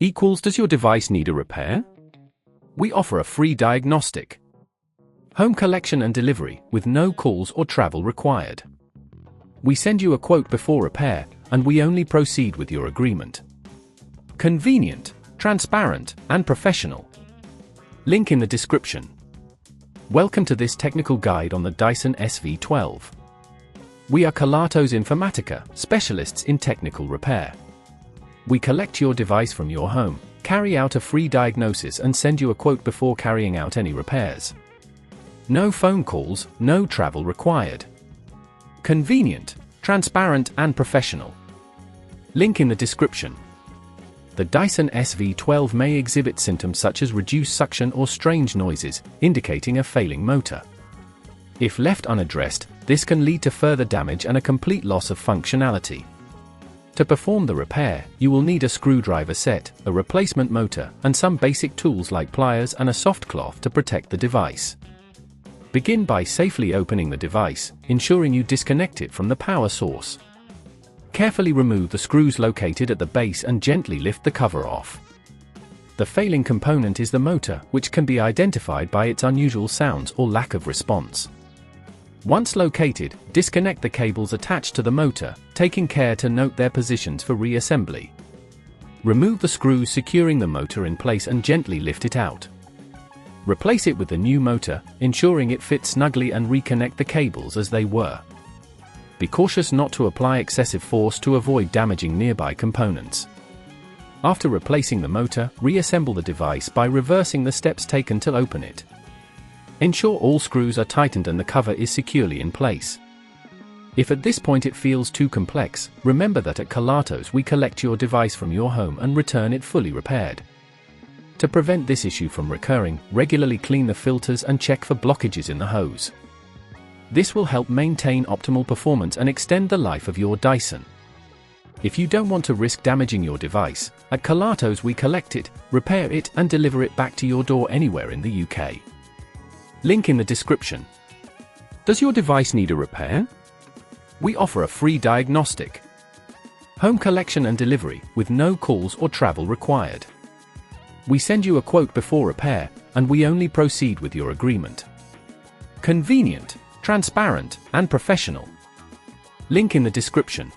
equals does your device need a repair? We offer a free diagnostic. Home collection and delivery with no calls or travel required. We send you a quote before repair, and we only proceed with your agreement. Convenient, transparent, and professional. Link in the description. Welcome to this technical guide on the Dyson SV12. We are Kelatos Informatica, specialists in technical repair. We collect your device from your home, carry out a free diagnosis and send you a quote before carrying out any repairs. No phone calls, no travel required. Convenient, transparent and professional. Link in the description. The Dyson SV12 may exhibit symptoms such as reduced suction or strange noises, indicating a failing motor. If left unaddressed, this can lead to further damage and a complete loss of functionality. To perform the repair, you will need a screwdriver set, a replacement motor, and some basic tools like pliers and a soft cloth to protect the device. Begin by safely opening the device, ensuring you disconnect it from the power source. Carefully remove the screws located at the base and gently lift the cover off. The failing component is the motor, which can be identified by its unusual sounds or lack of response. Once located, disconnect the cables attached to the motor, taking care to note their positions for reassembly. Remove the screws securing the motor in place and gently lift it out. Replace it with the new motor, ensuring it fits snugly, and reconnect the cables as they were. Be cautious not to apply excessive force to avoid damaging nearby components. After replacing the motor, reassemble the device by reversing the steps taken to open it. Ensure all screws are tightened and the cover is securely in place. If at this point it feels too complex, remember that at Kelatos we collect your device from your home and return it fully repaired. To prevent this issue from recurring, regularly clean the filters and check for blockages in the hose. This will help maintain optimal performance and extend the life of your Dyson. If you don't want to risk damaging your device, at Kelatos we collect it, repair it and deliver it back to your door anywhere in the UK. Link in the description. Does your device need a repair? We offer a free diagnostic. Home collection and delivery with no calls or travel required. We send you a quote before repair, and we only proceed with your agreement. Convenient, transparent, and professional. Link in the description.